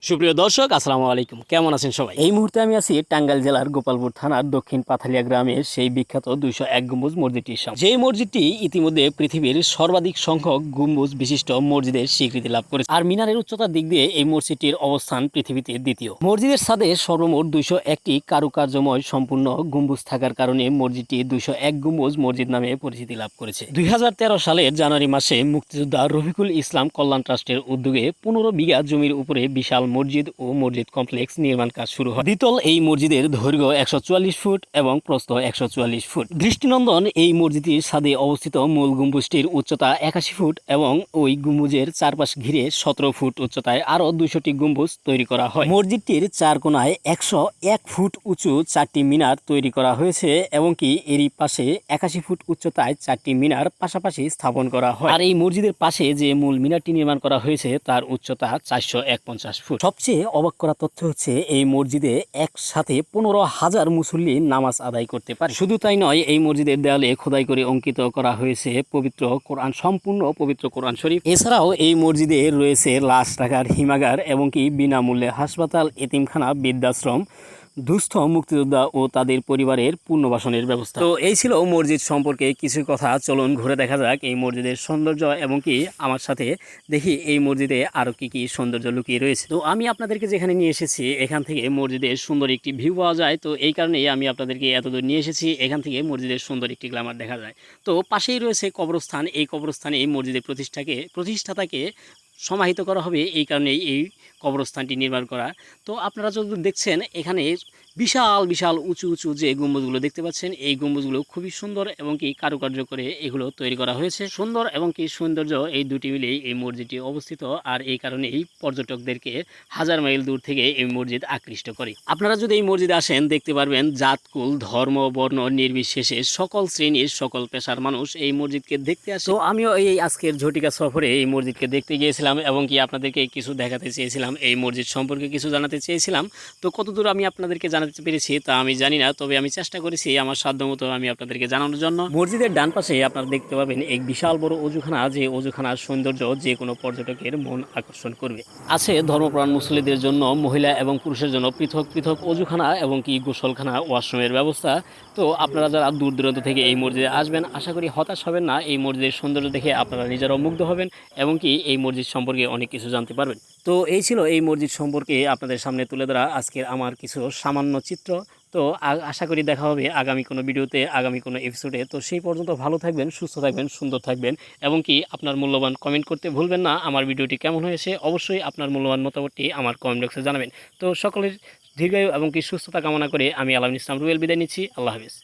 সুপ্রিয় দর্শক আসসালামু আলাইকুম, কেমন আছেন সবাই? এই মুহূর্তে আমি আছি টাঙ্গাইল জেলার গোপালপুর থানার দক্ষিণ পাথালিয়া গ্রামের সেই বিখ্যাত 201 গম্বুজ মসজিদটির সামনে। যেই মসজিদটি ইতিমধ্যে পৃথিবীর সর্বাধিক সংখ্যক গম্বুজ বিশিষ্ট মসজিদের স্বীকৃতি লাভ করেছে। আর মিনারের উচ্চতার দিক দিয়ে এই মসজিদটির অবস্থান পৃথিবীতে দ্বিতীয়। মসজিদের ছাদে সর্বমোট 201টি কারুকার্যময় সম্পূর্ণ গম্বুজ থাকার কারণে মসজিদটি 201 গম্বুজ মসজিদ নামে পরিচিতি লাভ করেছে। 2013 সালের জানুয়ারি মাসে মুক্তিযোদ্ধা রফিকুল ইসলাম কল্যাণ ট্রাস্টের উদ্যোগে 15 বিঘা জমির উপরে বিশাল মসজিদ ও মসজিদ কমপ্লেক্স নির্মাণ কাজ শুরু হয়। দ্বিতল এই মসজিদের দৈর্ঘ্য 144 ফুট এবং প্রস্থ 144 ফুট। দৃষ্টিনন্দন এই মসজিদটির ছাদে অবস্থিত মূল গম্বুজটির উচ্চতা 81 ফুট এবং ওই গম্বুজের চারপাশ ঘিরে 17 ফুট উচ্চতায় আরো 200টি গম্বুজ তৈরি করা হয়। মসজিদটির চার কোণায় 101 ফুট উঁচু 4টি মিনার তৈরি করা হয়েছে এবং কি এরই পাশে 81 ফুট উচ্চতায় 4টি মিনার পাশাপাশি স্থাপন করা হয়। আর এই মসজিদের পাশে যে মূল মিনারটি নির্মাণ করা হয়েছে তার উচ্চতা 451 ফুট। সবচেয়ে অবাক করা তথ্য হচ্ছে এই মসজিদে একসাথে 15,000 মুসল্লি নামাজ আদায় করতে পারে। শুধু তাই নয়, এই মসজিদের দেয়ালে খোদাই করে অঙ্কিত করা হয়েছে পবিত্র কোরআন, সম্পূর্ণ পবিত্র কোরআন শরীফ। এছাড়াও এই মসজিদে রয়েছে লাশ রাখার হিমাগার এবং কি বিনামূল্যে হাসপাতাল, এতিমখানা, বৃদ্ধাশ্রম, দুস্থ মুক্তিযোদ্ধা ও তাদের পরিবারের পুনর্বাসনের ব্যবস্থা। তো এই ছিল মসজিদ সম্পর্কে কিছু কথা। চলুন ঘুরে দেখা যাক এই মসজিদের সৌন্দর্য এবং কি আমার সাথে দেখি এই মসজিদে আরো কি কি সৌন্দর্য লুকিয়ে রয়েছে। তো আমি আপনাদেরকে যেখানে নিয়ে এসেছি এখান থেকে মসজিদের সুন্দর একটি ভিউ পাওয়া যায়। তো এই কারণেই আমি আপনাদেরকে এতদূর নিয়ে এসেছি। এখান থেকে মসজিদের সুন্দর একটি গ্ল্যামার দেখা যায়। তো পাশেই রয়েছে কবরস্থান। এই কবরস্থানে এই মসজিদের প্রতিষ্ঠাতাকে সমাহিত করা হবে, এই কারণেই এই কবরস্থানটি নির্মাণ করা। তো আপনারা যদি দেখছেন এখানে বিশাল বিশাল উঁচু উঁচু যে গম্বুজগুলো দেখতে পাচ্ছেন, এই গম্বুজগুলো খুবই সুন্দর এবং কি কারুকার্য করে এগুলো তৈরি করা হয়েছে। সুন্দর এবং কি সৌন্দর্য এই দুটি মিলেই এই মসজিদটি অবস্থিত। আর এই কারণেই পর্যটকদেরকে হাজার মাইল দূর থেকে এই মসজিদ আকৃষ্ট করে। আপনারা যদি এই মসজিদে আসেন দেখতে পারবেন জাতকুল ধর্ম বর্ণ নির্বিশেষে সকল শ্রেণীর সকল পেশার মানুষ এই মসজিদকে দেখতে আসে। তো আমিও এই আজকের ঝটিকা সফরে এই মসজিদকে দেখতে গিয়েছিলাম এবং কি আপনাদেরকে কিছু দেখাতে চেয়েছিলাম, এই মসজিদ সম্পর্কে কিছু জানাতে চেয়েছিলাম। তো কতদূর আমি আপনাদেরকে জানাতে পেরেছি তা আমি জানি না, তবে আমি চেষ্টা করেছি আমার সাধ্যমতো আমি আপনাদেরকে জানানোর জন্য। মসজিদের ডান পাশে আপনারা দেখতে পাবেন এক বিশাল বড় অজুখানা, যে অজুখানার সৌন্দর্য যে কোনো পর্যটকের মন আকর্ষণ করবে। আছে ধর্মপ্রাণ মুসল্লিদের জন্য মহিলা এবং পুরুষের জন্য পৃথক পৃথক অজুখানা এবং কি গোসলখানা, ওয়াশরুমের ব্যবস্থা। তো আপনারা যারা দূর দূরান্ত থেকে এই মসজিদে আসবেন আশা করি হতাশ হবেন না। এই মসজিদের সৌন্দর্য দেখে আপনারা নিজেরাও মুগ্ধ হবেন এবং কি এই মসজিদ সম্পর্কে অনেক কিছু জানতে পারবেন। তো এই ছিল এই মসজিদ সম্পর্কে আপনাদের সামনে তুলে ধরা আজকের আমার কিছু সামান্য চিত্র। তো আশা করি দেখা হবে আগামী কোনো ভিডিওতে, আগামী কোনো এপিসোডে। তো সেই পর্যন্ত ভালো থাকবেন, সুস্থ থাকবেন, সুন্দর থাকবেন এবং কি আপনার মূল্যবান কমেন্ট করতে ভুলবেন না। আমার ভিডিওটি কেমন হয়েছে অবশ্যই আপনার মূল্যবান মতামতটি আমার কমেন্ট বক্সে জানাবেন। তো সকলের দীর্ঘায়ু এবং কি সুস্থতা কামনা করে আমি আলামিন ইসলাম রুবেল বিদায় নিচ্ছি। আল্লাহ হাফেজ।